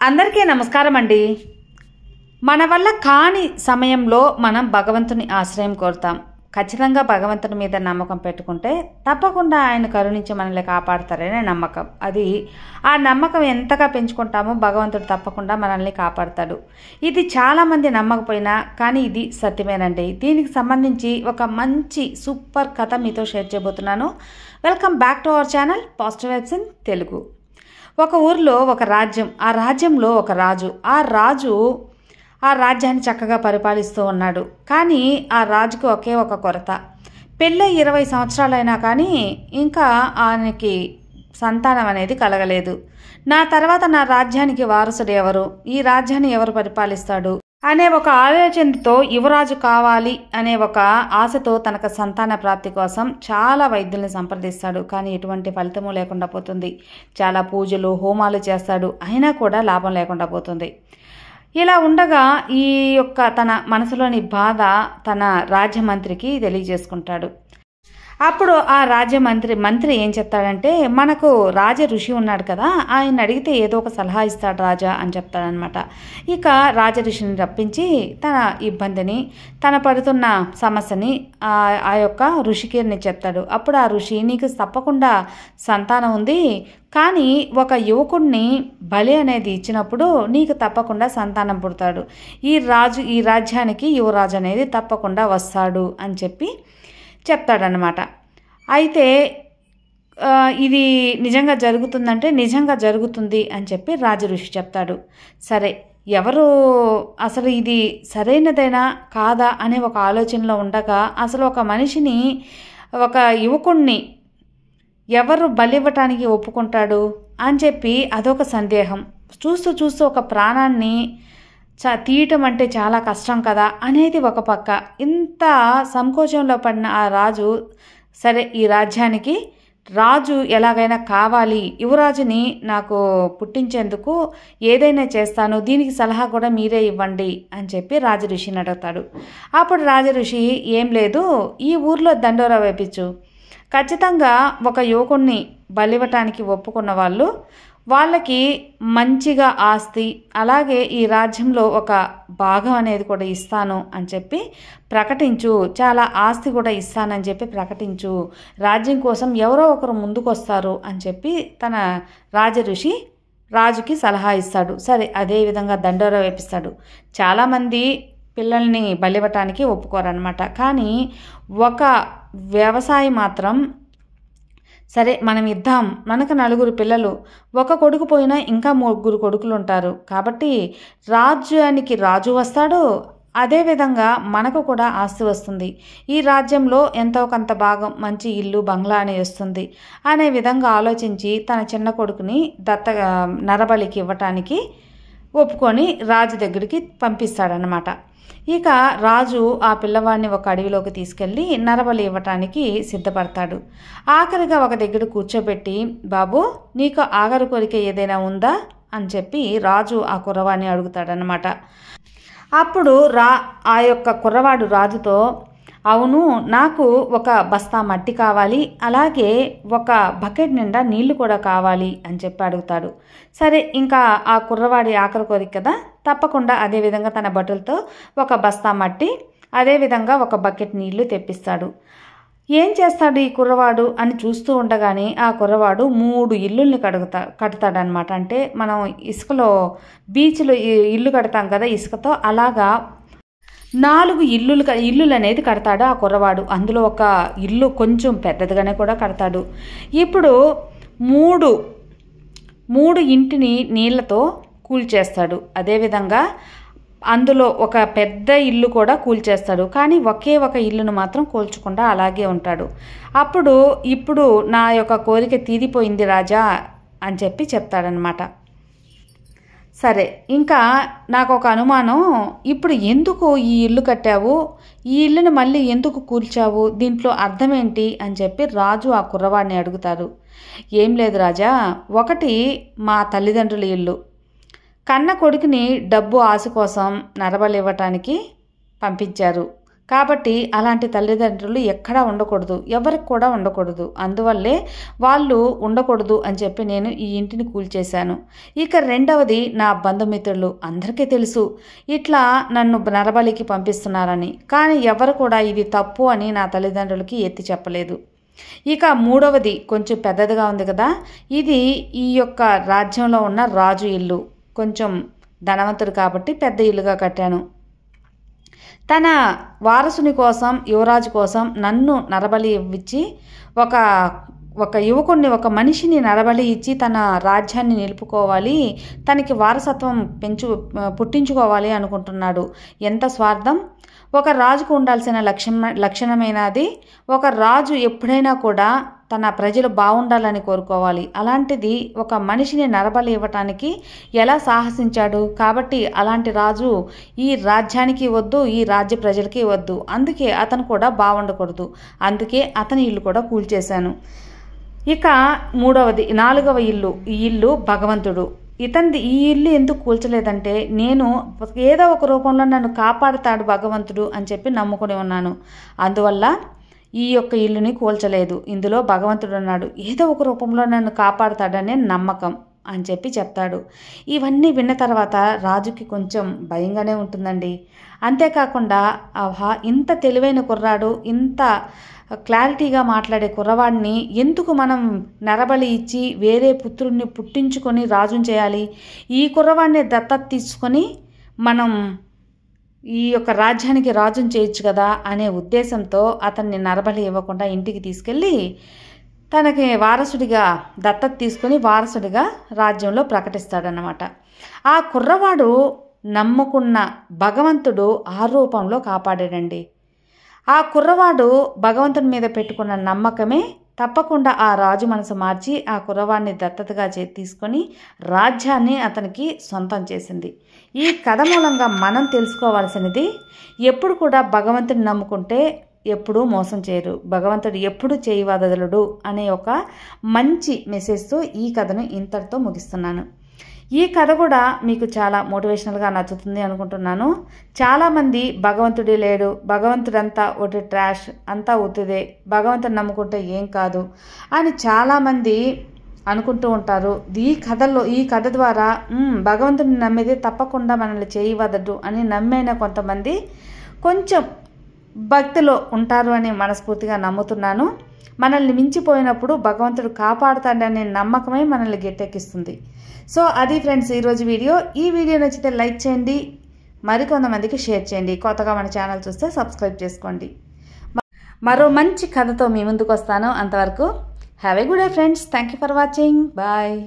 అందరికీ నమస్కారం అండి. మన వల్ల కాని సమయంలో మనం భగవంతుని ఆశ్రయం కోరుతాం. ఖచ్చితంగా భగవంతుని మీద నమ్మకం పెట్టుకుంటే తప్పకుండా ఆయన కరుణించి మనల్ని కాపాడతారనే నమ్మకం. ఆ నమ్మకం ఎంతగా పెంచుకుంటామో భగవంతుడు తప్పకుండా మనల్ని కాపాడతాడు. ఇది చాలామంది నమ్మకపోయినా కానీ ఇది సత్యమేనండి. దీనికి సంబంధించి ఒక మంచి సూపర్ కథ మీతో షేర్ చేయబోతున్నాను. Welcome back to our channel positive vibes in Telugu. ఒక ఊరిలో ఒక రాజ్యం, ఆ రాజ్యంలో ఒక రాజు. ఆ రాజ్యాన్ని చక్కగా పరిపాలిస్తూ ఉన్నాడు. కానీ ఆ రాజుకు ఒకే ఒక కొరత. పెళ్ళై 20 సంవత్సరాలైనా కానీ ఇంకా ఆయనకి సంతానం అనేది కలగలేదు. నా తర్వాత నా రాజ్యానికి వారసుడు ఎవరు, ఈ రాజ్యాన్ని ఎవరు పరిపాలిస్తాడు అనే ఒక ఆలోచనతో యువరాజు కావాలి అనే ఒక ఆశతో తనకు సంతాన ప్రాప్తి కోసం చాలా వైద్యుల్ని సంప్రదిస్తాడు. కానీ ఎటువంటి ఫలితము లేకుండా పోతుంది. చాలా పూజలు హోమాలు చేస్తాడు, అయినా కూడా లాభం లేకుండా పోతుంది. ఇలా ఉండగా ఈ యొక్క తన మనసులోని బాధ తన రాజ్యమంత్రికి తెలియజేసుకుంటాడు. అప్పుడు ఆ మంత్రి ఏం చెప్తాడంటే, మనకు రాజ ఋషి ఉన్నాడు కదా, ఆయన అడిగితే ఏదో ఒక సలహా ఇస్తాడు రాజా అని చెప్తాడనమాట. ఇక రాజ ఋషిని రప్పించి తన ఇబ్బందిని, తన పడుతున్న సమస్యని ఆ యొక్క ఋషికిని చెప్తాడు. అప్పుడు ఆ ఋషి, నీకు తప్పకుండా సంతానం ఉంది, కానీ ఒక యువకుడిని బలి అనేది ఇచ్చినప్పుడు నీకు తప్పకుండా సంతానం పుడతాడు. ఈ రాజ్యానికి యువరాజు అనేది తప్పకుండా వస్తాడు అని చెప్పి చెప్తాడనమాట. అయితే ఇది నిజంగా జరుగుతుందంటే నిజంగా జరుగుతుంది అని చెప్పి రాజఋషి చెప్తాడు. సరే, ఎవరు అసలు ఇది సరైనదైనా కాదా అనే ఒక ఆలోచనలో ఉండగా అసలు ఒక మనిషిని, ఒక యువకుణ్ణి ఎవరు బలివ్వటానికి ఒప్పుకుంటాడు అని చెప్పి అదొక సందేహం. చూస్తూ ఒక ప్రాణాన్ని తీయటం అంటే చాలా కష్టం కదా అనేది ఒక పక్క. ఇంత సంకోచంలో పడిన ఆ రాజు, సరే ఈ రాజ్యానికి రాజు ఎలాగైనా కావాలి, యువరాజుని నాకు పుట్టించేందుకు ఏదైనా చేస్తాను, దీనికి సలహా కూడా మీరే ఇవ్వండి అని చెప్పి రాజఋషిని అడుగుతాడు. అప్పుడు రాజఋషి, ఏం లేదు, ఈ ఊర్లో దండోరా వేపించు. ఖచ్చితంగా ఒక యువకుణ్ణి బలివ్వటానికి ఒప్పుకున్న వాళ్ళకి మంచిగా ఆస్తి, అలాగే ఈ రాజ్యంలో ఒక భాగం అనేది కూడా ఇస్తాను అని చెప్పి ప్రకటించు, చాలా ఆస్తి కూడా ఇస్తానని చెప్పి ప్రకటించు, రాజ్యం కోసం ఎవరో ఒకరు ముందుకొస్తారు అని చెప్పి తన రాజఋషి రాజుకి సలహా ఇస్తాడు. సరే, అదే విధంగా దండోరా వేపిస్తాడు. చాలామంది పిల్లల్ని బలివ్వటానికి ఒప్పుకోరనమాట. కానీ ఒక వ్యవసాయి మాత్రం, సరే మనం ఇద్దాం, మనకు 4 పిల్లలు, ఒక కొడుకు పోయినా ఇంకా 3 కొడుకులు ఉంటారు, కాబట్టి రాజ్యానికి రాజు వస్తాడు, అదేవిధంగా మనకు కూడా ఆస్తి వస్తుంది, ఈ రాజ్యంలో ఎంతో కొంత భాగం మంచి ఇల్లు బంగ్లా అని వస్తుంది అనే విధంగా ఆలోచించి తన చిన్న కొడుకుని నరబలికి ఇవ్వటానికి ఒప్పుకొని రాజు దగ్గరికి పంపిస్తాడనమాట. ఇక రాజు ఆ పిల్లవాడిని ఒక అడవిలోకి తీసుకెళ్ళి నరబలి ఇవ్వటానికి సిద్ధపడతాడు. ఆఖరిగా ఒక దగ్గర కూర్చోబెట్టి, బాబు నీకు ఆఖరి కోరిక ఏదైనా ఉందా అని చెప్పి రాజు ఆ కుర్రవాడిని అడుగుతాడనమాట. అప్పుడు ఆ యొక్క కుర్రవాడు రాజుతో, అవును, నాకు ఒక బస్తా మట్టి కావాలి, అలాగే ఒక బకెట్ నిండా నీళ్లు కూడా కావాలి అని చెప్పి అడుగుతాడు. సరే, ఇంకా ఆ కుర్రవాడి ఆఖరి కోరిక కదా, తప్పకుండా అదేవిధంగా తన బట్టలతో ఒక బస్తా మట్టి, అదేవిధంగా ఒక బకెట్ నీళ్లు తెప్పిస్తాడు. ఏం చేస్తాడు ఈ కుర్రవాడు అని చూస్తూ ఉండగానే ఆ కుర్రవాడు 3 ఇల్లుల్ని కడతాడనమాట. అంటే మనం ఇసుకలో బీచ్లో ఇల్లు కడతాం కదా ఇసుకతో, అలాగా 4 ఇల్లులు అనేది కడతాడు ఆ కుర్రవాడు. అందులో ఒక ఇల్లు కొంచెం పెద్దదిగానే కూడా కడతాడు. ఇప్పుడు 3 ఇంటిని నీళ్లతో కూల్చేస్తాడు. అదేవిధంగా అందులో ఒక పెద్ద ఇల్లు కూడా కూల్చేస్తాడు. కానీ ఒకే ఒక ఇల్లును మాత్రం కూల్చకుండా అలాగే ఉంటాడు. ఇప్పుడు నా యొక్క కోరిక తీరిపోయింది రాజా అని చెప్పి చెప్తాడనమాట. సరే, ఇంకా నాకు ఒక అనుమానం, ఇప్పుడు ఎందుకు ఈ ఇల్లు కట్టావు, ఈ ఇల్లుని మళ్ళీ ఎందుకు కూల్చావు, దీంట్లో అర్థం ఏంటి అని చెప్పి రాజు ఆ కుర్రవాడిని అడుగుతాడు. ఏం లేదు రాజా, ఒకటి మా తల్లిదండ్రుల ఇల్లు, కన్న కొడుకుని డబ్బు ఆశ కోసం నరబలి ఇవ్వటానికి పంపించారు, కాబట్టి అలాంటి తల్లిదండ్రులు ఎక్కడా ఉండకూడదు, ఎవరికి కూడా ఉండకూడదు. అందువల్లే వాళ్ళు ఉండకూడదు అని చెప్పి నేను ఈ ఇంటిని కూల్చేశాను. ఇక రెండవది, నా బంధుమిత్రులు అందరికీ తెలుసు ఇట్లా నన్ను నరబలికి పంపిస్తున్నారని. కానీ ఎవరు కూడా ఇది తప్పు అని నా తల్లిదండ్రులకి ఎత్తి చెప్పలేదు. ఇక మూడవది కొంచెం పెద్దదిగా ఉంది కదా, ఇది ఈ యొక్క రాజ్యంలో ఉన్న రాజు ఇల్లు. కొంచెం ధనవంతుడు కాబట్టి పెద్ద ఇల్లుగా కట్టాను. తన వారసుని కోసం, యువరాజు కోసం నన్ను నరబలి ఇచ్చి ఒక యువకుడిని, ఒక మనిషిని నరబలి ఇచ్చి తన రాజ్యాన్ని నిలుపుకోవాలి, తనకి వారసత్వం పుట్టించుకోవాలి అనుకుంటున్నాడు. ఎంత స్వార్థం! ఒక రాజుకు ఉండాల్సిన లక్షణమైనది. ఒక రాజు ఎప్పుడైనా కూడా తన ప్రజలు బాగుండాలని కోరుకోవాలి. అలాంటిది ఒక మనిషిని నరబలి ఇవ్వటానికి ఎలా సాహసించాడు? కాబట్టి అలాంటి రాజు ఈ రాజ్యానికి వద్దు, ఈ రాజ్య ప్రజలకి వద్దు. అందుకే అతను కూడా బాగుండకూడదు. అందుకే అతని ఇల్లు కూడా కూల్చేశాను. ఇక నాలుగవ ఇల్లు, ఈ ఇల్లు భగవంతుడు. ఈ ఇల్లు ఎందుకు కూల్చలేదంటే, నేను ఏదో ఒక రూపంలో నన్ను కాపాడుతాడు భగవంతుడు అని చెప్పి నమ్ముకుని ఉన్నాను. అందువల్ల ఈ యొక్క ఇల్లుని కూల్చలేదు. ఇందులో భగవంతుడు ఉన్నాడు, ఏదో ఒక రూపంలో నన్ను కాపాడుతాడనే నమ్మకం అని చెప్పి చెప్తాడు. ఇవన్నీ విన్న తర్వాత రాజుకి కొంచెం భయంగానే ఉంటుందండి. అంతేకాకుండా ఇంత తెలివైన కుర్రాడు, ఇంత క్లారిటీగా మాట్లాడే కుర్రవాడిని ఎందుకు మనం నరబలి ఇచ్చి వేరే పుత్రుడిని పుట్టించుకొని రాజుని చేయాలి? ఈ కుర్రవాడిని దత్తత తీసుకొని మనం ఈ యొక్క రాజ్యానికి రాజుని చేయొచ్చు కదా అనే ఉద్దేశంతో అతన్ని నరబలి ఇవ్వకుండా ఇంటికి తీసుకెళ్ళి తనకి వారసుడిగా దత్తత తీసుకొని వారసుడిగా రాజ్యంలో ప్రకటిస్తాడనమాట. ఆ కుర్రవాడు నమ్ముకున్న భగవంతుడు ఆ రూపంలో కాపాడాడండి. ఆ కుర్రవాడు భగవంతుని మీద పెట్టుకున్న నమ్మకమే తప్పకుండా ఆ రాజు మనసు మార్చి ఆ కుర్రవాడిని దత్తతగా తీసుకొని రాజ్యాన్ని అతనికి సొంతం చేసింది. ఈ కథ మూలంగా మనం తెలుసుకోవాల్సినది, ఎప్పుడు కూడా భగవంతుని నమ్ముకుంటే ఎప్పుడూ మోసం చేయరు, భగవంతుడు ఎప్పుడు చేయి వదలడు అనే ఒక మంచి మెసేజ్తో ఈ కథను ఇంతటితో ముగిస్తున్నాను. ఈ కథ కూడా మీకు చాలా మోటివేషనల్గా నచ్చుతుంది అనుకుంటున్నాను. చాలామంది భగవంతుడే లేడు, భగవంతుడంతా ఒకటి ట్రాష్, అంతా ఉత్తుదే, భగవంతుని నమ్ముకుంటే ఏం కాదు అని చాలామంది అనుకుంటూ ఉంటారు. ఈ కథ ద్వారా భగవంతుని నమ్మేది తప్పకుండా మనల్ని చేయవద్దు అని నమ్మైన కొంతమంది కొంచెం భక్తిలో ఉంటారు అని మనస్ఫూర్తిగా నమ్ముతున్నాను. మనల్ని మించిపోయినప్పుడు భగవంతుడు కాపాడుతాడనే నమ్మకమే మనల్ని గట్టెక్కిస్తుంది. సో అది ఫ్రెండ్స్ ఈరోజు వీడియో. ఈ వీడియో నచ్చితే లైక్ చేయండి, మరికొంతమందికి షేర్ చేయండి. కొత్తగా మన ఛానల్ చూస్తే సబ్స్క్రైబ్ చేసుకోండి. మరో మంచి కథతో మీ ముందుకు వస్తాను. అంతవరకు have a good day friends. Thank you for watching. Bye.